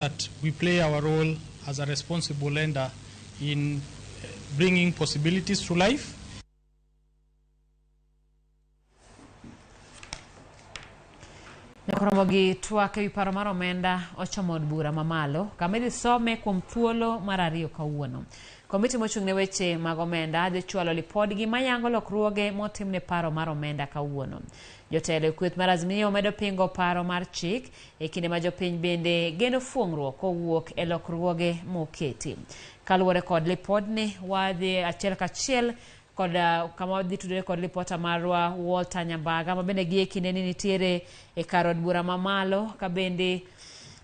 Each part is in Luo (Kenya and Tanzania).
that we play our role as a responsible lender in bringing possibilities to life. Ramogi Twak e paro mar omenda ochomo od bura mamalo kamidhi some kuom thuolo mar ariyo kawuono. Komiti mochung'ne weche mag omenda dhi chwalo lipodgi mayango lokruoge motimne paro mar omenda kawuono. Jotelo e kweth mar Azimio medo pingo paro mar chik e kinde ma jopiny bende geno fuong'ruok kowuok e lokruoge moketi. Kaluwore kod lipodni wadhi achiel kachiel kod kama wadhi tudore kod lipota marwa Walter Nyambaga ma bende gie kinde ni nitiere e kar od bura mamalo ka bende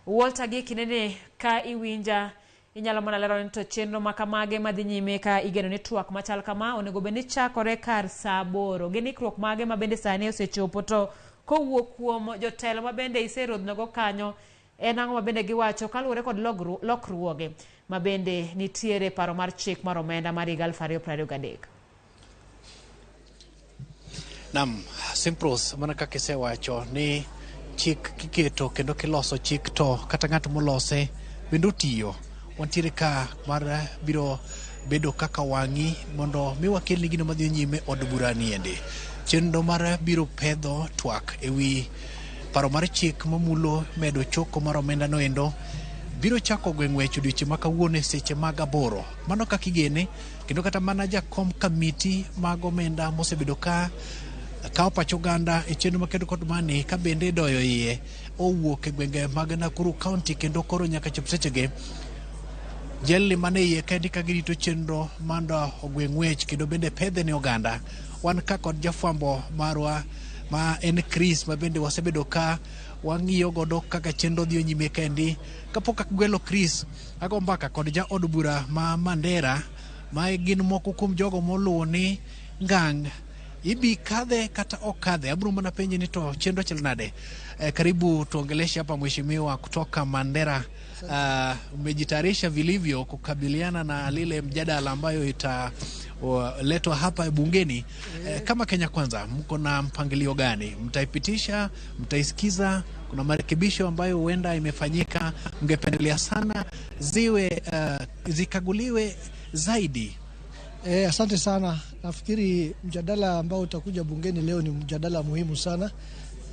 Walter gie kinde ni ka iwinja inyalo mana lero ni to chenro makamage madhi nyime ka igeno ni twak machal kama onego bende chakore kar saa 8 gin ikruok mage ma bende sani osechopo to kowuok kuom jotelo ma bende iserodhnogo kanyo en ang'o ma bende giwacho kaluwore kod lokruoge ma bende nitiere paro mar chik mar omenda mar 2023. Nam Simpros mana kaka isewacho ni chik kiketo kendo kiloso chik to kata ng'at molose bendo tiyo. Wantiere ka mar biro bedo kaka wangi mondo mi wakelni gino madhi nyime od bura niende. Chenro mar biro pedho twak ewi paro mar chik mamulo medo choko mar omenda noendo biro chako gweng'wecho dweche ma kawuono seche mag 8. Mano kaka igene kendo kata mana jakom kamiti mag omenda mosebedo ka kao pacho ganda e chenro makedo kod mani ka bende doyo iye owuok e gwenge mag Nakuru County kendo koro nyaka chop sechege jelni mane iye kendi ka girito chenro mando ogweng'wech kendo bende pedhe ne oganda. Wan ka kod jafwambo marwa ma en Chris ma bende wasebedo ka wang'iyo godo kaka chenro dhi nyime kendi. Kapok akgwelo Chris ago mbaka kod ja od bura ma Mandera ma gin moko kuom jogo moluwo ni ngang' ibi kadhe kata okadhe. Abro mana penje ni to chenro chal nade. Karibu tuongeleshe hapa mheshimiwa kutoka Mandera. Umejitayarisha vilivyo kukabiliana na lile mjadala ambayo italetwa hapa bungeni. Kama Kenya Kwanza mko na mpangilio gani? Mtaipitisha, mtaisikiza, kuna marekebisho ambayo huenda imefanyika, mngependelea sana ziwe zikaguliwe zaidi? Asante sana. Nafikiri mjadala ambao utakuja bungeni leo ni mjadala muhimu sana.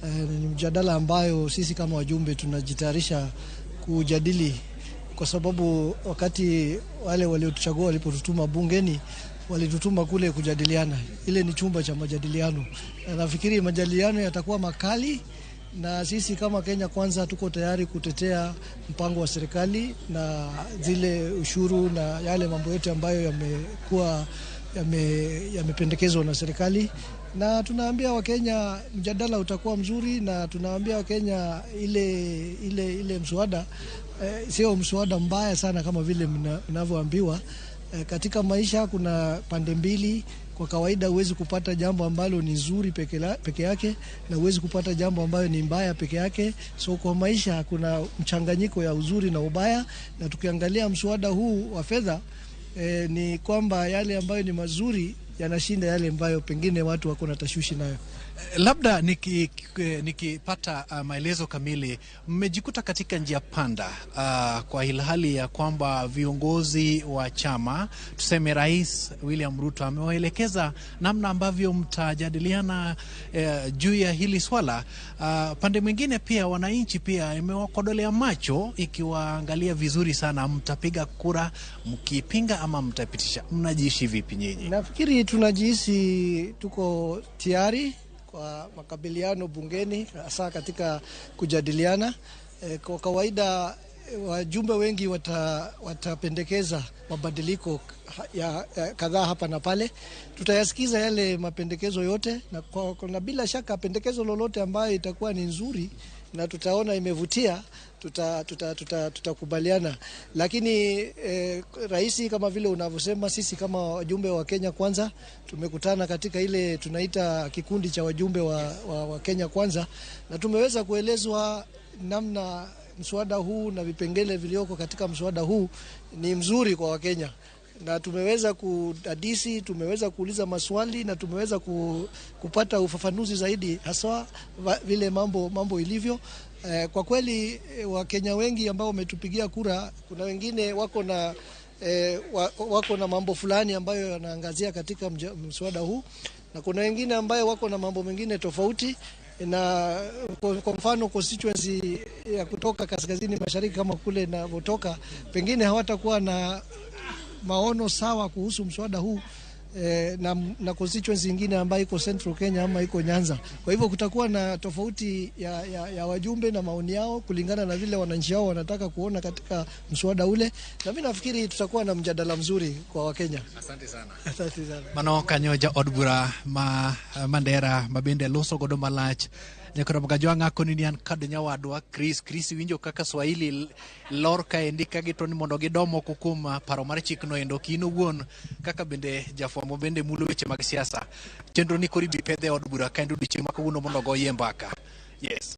Ni mjadala ambayo sisi kama wajumbe tunajitayarisha kujadili, kwa sababu wakati wale waliotuchagua walipotutuma bungeni walitutuma kule kujadiliana. Ile ni chumba cha majadiliano. Na nafikiri majadiliano yatakuwa makali, na sisi kama Kenya Kwanza tuko tayari kutetea mpango wa serikali na zile ushuru na yale mambo yote ambayo yamekuwa yamependekezwa na serikali. Na tunaambia Wakenya mjadala utakuwa mzuri, na tunaambia Wakenya ile mswada sio mswada mbaya sana kama vile mnavyoambiwa. Katika maisha kuna pande mbili. Kwa kawaida huwezi kupata jambo ambalo ni nzuri peke yake, na huwezi kupata jambo ambayo ni mbaya peke yake. So kwa maisha kuna mchanganyiko ya uzuri na ubaya, na tukiangalia mswada huu wa fedha ni kwamba yale ambayo ni mazuri yanashinda yale ambayo pengine watu wako na tashwishi nayo. Labda nikipata maelezo kamili, mmejikuta katika njia panda kwa hali ya kwamba viongozi wa chama, tuseme Rais William Ruto amewaelekeza namna ambavyo mtajadiliana juu ya hili swala. Pande mwingine pia wananchi pia imewakodolea macho ikiwaangalia vizuri sana. Mtapiga kura mkipinga ama mtapitisha? Mnajiishi vipi nyinyi? Nafikiri tunajihisi tuko tayari kwa makabiliano bungeni, hasa katika kujadiliana. Kwa kawaida wajumbe wengi watapendekeza mabadiliko ya kadhaa hapa na pale. Tutayasikiza yale mapendekezo yote, na bila shaka pendekezo lolote ambayo itakuwa ni nzuri na tutaona imevutia tutakubaliana. Lakini rais, kama vile unavyosema, sisi kama wajumbe wa Kenya Kwanza tumekutana katika ile tunaita kikundi cha wajumbe wa Kenya Kwanza, na tumeweza kuelezwa namna mswada huu na vipengele vilioko katika mswada huu ni mzuri kwa Wakenya, na tumeweza kudadisi, tumeweza kuuliza maswali, na tumeweza kupata ufafanuzi zaidi hasa vile mambo ilivyo. Kwa kweli Wakenya wengi ambao wametupigia kura, kuna wengine wako na mambo fulani ambayo yanaangazia katika mswada huu, na kuna wengine ambayo wako na mambo mengine tofauti. Na kwa mfano constituency ya kutoka kaskazini mashariki kama kule na kutoka, pengine hawatakuwa na maono sawa kuhusu mswada huu na constituency nyingine ambayo iko Central Kenya ama iko Nyanza. Kwa hivyo kutakuwa na tofauti ya wajumbe na maoni yao kulingana na vile wananchi wao wanataka kuona katika mswada ule, na mimi nafikiri tutakuwa na mjadala mzuri kwa Wakenya. Asante sana. Asante sana. Mano kanyoja odbura Mandera mabende loso godo malach nekoro magajwanga koninian kadonya wadwa Chris winjo kaka Swahili lor ka endi ka gitoni mondo gidomo kukum paro mar chik no endo kino wuon kaka bende jafwambo bende mulo weche mag siasa chenro ni kori bipedhe odbura ka endo dichieng makawuono mondo goye mbaka. Yes.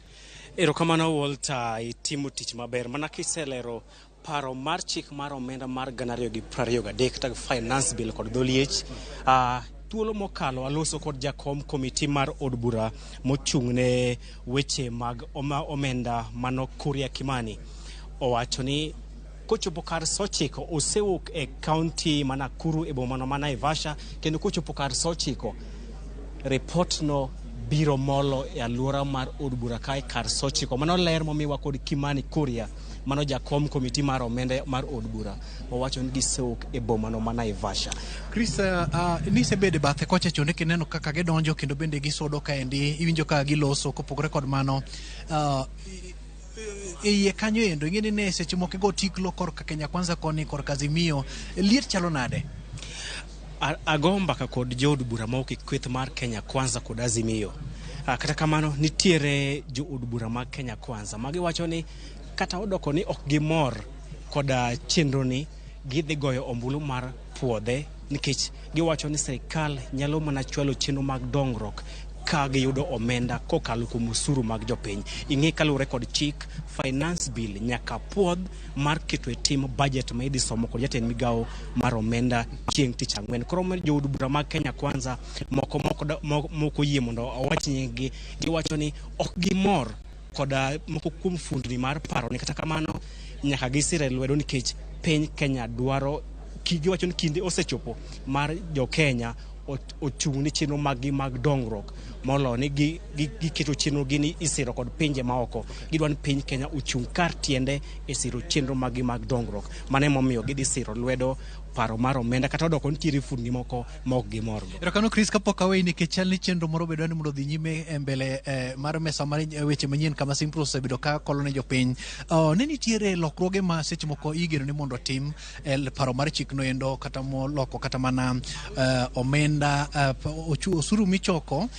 Erokamano Walter, itimo tich maber mana kiselero paro mar chik mar omenda mar 2023 tag finance bill kod dholiech. Thuolo mokalo aloso kod jakom komiti mar od bura mochung'ne weche mag omenda mano Kuria Kimani owacho ni kochopo kar sochiko osewuok e county mana Nakuru e bomano mana Naivasha, kendo kochopo kar sochiko report no biro molo e alwora mar od bura kae kar sochiko mano ler momiwa kod Kimani Kuria mano jakom komiti mar omenda mar od bura owacho ni gisewuok e bomano mana Naivasha. Chris, nise bede bathe kocha chone kineno kaka gidonjo kendo bende gisodo ka endi iwinjo ka giloso kopogore kod mano iye kanyo endo ing'eni ne seche moko go tiklo kor ka Kenya Kwanza koni kor Kazimio liet chalo nade? Agomba ka kod jood bura ma ok kweth mar Kenya Kwanza kod Azimio. Kata kamano nitiere jood bura mag Kenya Kwanza magi wacho ni kata odoko ni ok gimor koda chenro ni gidhi goyo ombulu mar puodhe nikech giwacho ni serikal nyalo mana chwalo chenro mag dongruok ka giyudo omenda kokalo kuom osuru mag jopiny. Ing'e kalure kod chik finance bill nyaka puodh mar keto e tim budget ma idhi somo kod jatend migawo mar omenda chieng' tich ang'wen. Koro jood bura mag Kenya Kwanza moko yie mondo owach nyinggi, giwacho ni ok gimor koda moko kuom fundni mar paro ni kata kamano nyaka gisire lwedo nikech piny Kenya dwaro giwacho ni kinde osechopo mar jo Kenya ochung' ni chenro mag dongruok molo ni giketo chenro gini isiro kod pinje maoko. Gidwa ni piny Kenya ochung' kar tiende isiro chenro mag dongruok. Mane momiyo gidhi siro lwedo paro mar omenda kata odoko nitiere fundni moko mok gimorgo. Erokamano Chris, kapok awe nikech chal ni chenro moro bedo ni mondo dhi nyime e mbele mar mesa mar weche manyien kama Simpro osebedo ka kolone jopiny. Ne nitiere lokruoge ma seche moko igeno ni mondo tim paro mar chik no endo kata moloko kata mana omenda osuru michoko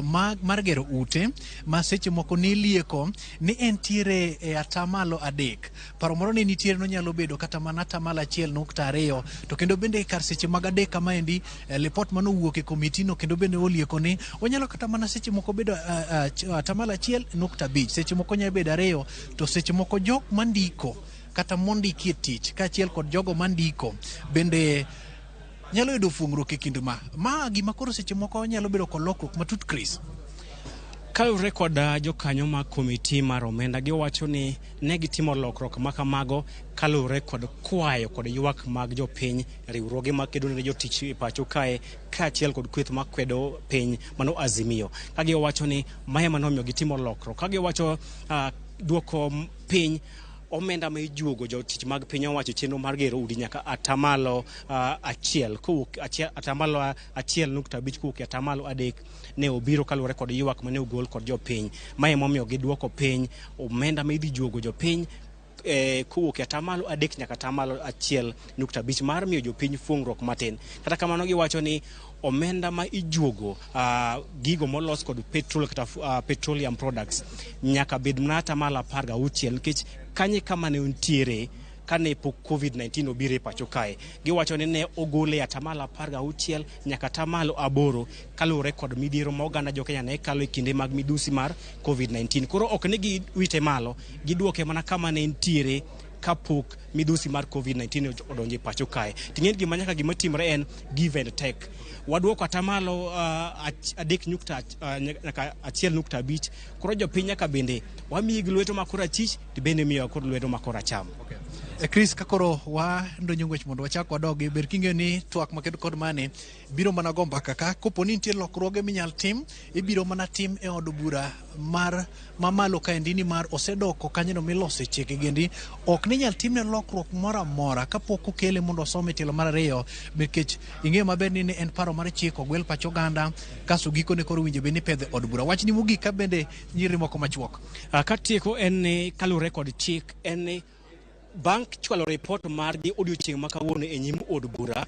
mar gero ute ma seche moko nilieko ni entiere e atamalo 3. Paro moro ne nitiere no nyalo bedo kata mana atamalo 1.2 to kendo bende kar seche mag 3 kama endi report mano wuok e komiti no kendo bende olieko ni onyalo kata mana seche moko bedo atamalo 1.5 seche moko nyalo bedo 2 to seche moko jok mandiko kata mondiki e tich kaachiel kod jogo mandiko bende nyalo yudo fuong'ruok e kind ma gima koro seche moko nyalo bedo kod lokruok matut. Chris, kalure kod jokanyo mag komiti mar omenda giwacho ni ne gitimo lokruok makamago kalure kod kwayo kod ywak mag jopiny, riwruoge makedo ne jotich e pacho kae kaachiel kod kweth makwedo piny mano Azimio, ka giwacho ni mae manomiyo gitimo lokruok, ka giwacho duoko piny omenda ma ijuogo jotich mag piny owacho chenro mar gero udi nyaka atamalo 1 kowuok atamalo 1.5 kowuok atamalo 3 ne obiro kalure kod ywak mane ogol kod jopiny. Mae momiyo giduoko piny omenda ma idhi juogo jopiny kowuok atamalo 3 nyaka atamalo 1.5 mar miyo jopiny fuong'ruok matin. Kata kamano giwacho ni omenda ma ijuogo gigo molos kod petrol kata petroleum products nyaka bed mana atamalo 16 nikech kanye kama ne ntiere kane po COVID-19 obire pacho kae. Giwacho ni ne ogole atamalo 16 nyaka atamalo 8 kalure kod midhiero ma oganda jo Kenya ne kalo e kinde mag midusi mar COVID-19. Koro ok ne giwite malo, giduoke mana kama ne ntiere kapok midhusi mar COVID-19 odonjo e pacho kae. Ting'en gima nyaka gima timre en give and take. Waduoko atamalo 3.1.5 koro jopiny nyaka bende wamiyi gi lweto makora chich to bende miyo kod lweto makora cham. Chris, kakoro ndonyo ngwech mondo wachak wadogi, ber king'eyo ni twak makedo kod mane biro mana go mbaka ka kopo ni nitie lokruoge minyal tim, ibiro mana tim e od bura mar mamalo kaendi, ni mar osedoko kanyono milose chike gendi, ok ninyal timne lokruok moro amora kapok okele mondo osome tielo mar ariyo, nikech ing'eyo maber ni en paro mar chik ogwel pach oganda, kaso gikone koro winjo bende pedhe od bura. Wachni mogik ka bende nyiri moko machuok. Katieko en ni kalure kod chik en ni bank chwalo report mar di odiochieng' makawuono e nyim od bura,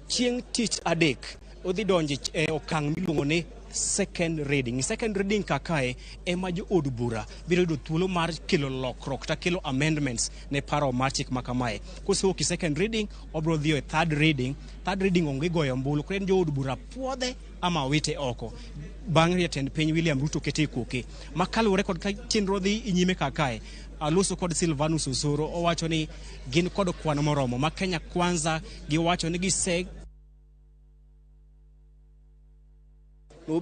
chieng' tich adek odhi donjo e okang' miluongo ni second reading. Second reading kakae ema jo od bura biro yudo thuolo mar kelo lokruok kata kelo amendments ne paro mar chik makamae. Kosewuok second reading obro dhi e third reading. Third reading onge goyo ombulu, koro en jo od bura puodhe ama wite oko. Bang' jatend piny William Ruto kete koke. Makalure kod chenro dhi nyime kakae, Aluso kod Silvanus Osoro owacho ni gin kod kwan moromo ma Kenya Kwanza giwacho ni gise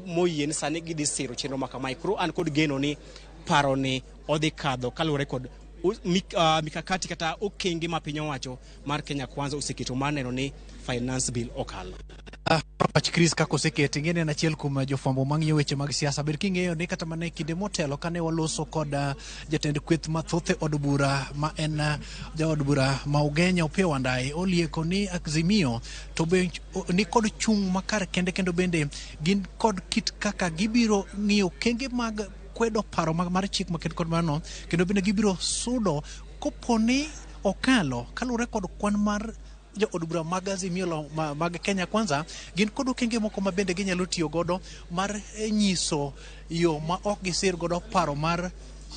moyien sani gidhi siro chenro makamae. Koro an kod geno ni paro ni odhi kadho kalure kod mikakati kata okenge ma piny owacho mar Kenya Kwanza oseketo mar neno ni finance bill okalo. Pach Chris kako sekete ngene en achiel kuom jofwambo mang'iyo weche mag siasa. Ber king'eyo ni kata mana kinde motelo kane waloso kod jatend kweth mathoth e od bura ma en jaod bura ma Ugenya Opiyo Wandayi, olieko ni Azimio to be ni kod chung' makar kendo bende gin kod kit kaka gibiro ng'iyo kenge mag kwedo paro mar chik maket kod mano, kendo bende gibiro sudo koponi okalo kalure kod kwan mar jo od bura mag Azimio mag Kenya Kwanza, gin kod okenge moko ma bende ginyalo tiyo godo mar nyiso yo ma ok gisir godo paro mar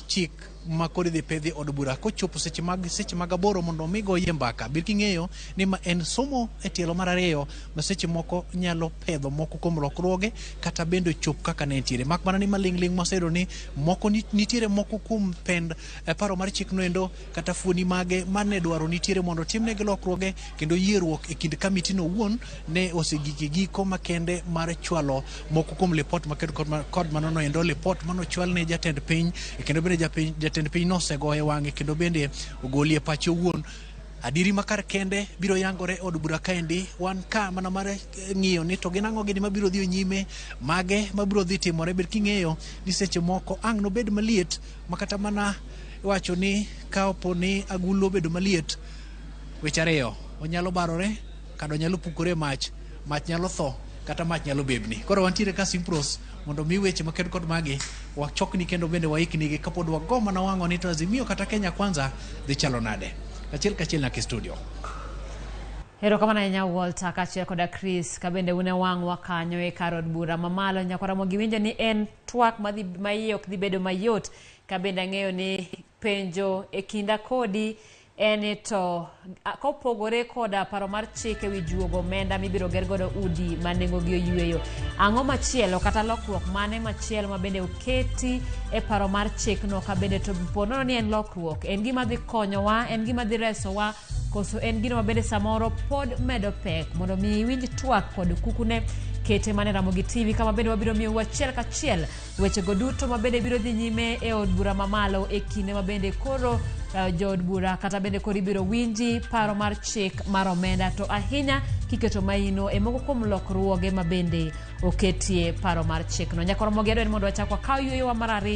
chik ma kod dhi pedhi od bura kochopo seche mag 8 mondo mi goye mbaka. Bir king'eyo ni ma en somo e tielo mar ariyo ma seche moko nyalo pedho moko kuom lokruoge kata bende chop kaka ne ntiere, mak mana ni maling'ling mosedo ni moko nitiere moko kuom pend paro mar chik noendo kata fuoni mage mane dwaro nitiere mondo timne gi lokruoge, kendo yieruok e kind kamiti no wuon ne osegiki giko makende mar chwalo moko kuom report maket kod mano noendo, report mano chwal ne jatend piny, kendo bende jatend piny nosegoye wang'e, kendo bende ogolie pache wuon. Adiri makar kende biro yangore od bura kaendi, wan ka mana mar ng'iyo ni to ginang'o gini mabiro dhi nyime, mage mabiro dhi timore. Ber king'eyo ni seche moko ang' nobed maliet makata mana wacho ni ka opo ni agulu bedo maliet, weche ariyo onyalo barore kata onyalo pukore mach nyalo tho kata mach nyalo bebni. Koro wantiere ka Simpros mondo mi weche maket kod magi wachokni kendo bende waiknigi kapod wago mana wang'o ni to Azimio kata Kenya Kwanza dhi chalo nade. Kachiel nyaka studio. Hero kama na Walter kachiel koda Chris kabende une wang'wa kanyo e kar od bura mamalo. Nyaka Ramogi winjo ni en twak madhi maiye ok dhi bedo mayot, kabende ng'eyo ni penjo e kinda kodi en to kopogore koda paro mar chike wi juogo omenda mibiro ger godo udi ma nengo gi oyueyo. Ang'o machielo kata lokruok mane machielo ma bende oketi e paro mar chik no, kabende to ponono ni en lokruok, en gima dhi konyowa, en gima dhi resowa, koso en gino ma bende samoro pod medo pek? Mondo mi winj twak kod kukune kete mane Ramogi TV, kama bende wabiro miyo achiel kachiel weche go duto ma bende biro dhi nyime e od bura mamalo e kinde ma bende koro jo od bura kata bende koro ibiro winji paro mar chik mar omenda, to ahinya kiketo maino e moko kuom lokruoge ma bende oketie paro mar chik no. Nyaka Ramogi adwani mondo wachak wakaw yueyo mar ariyo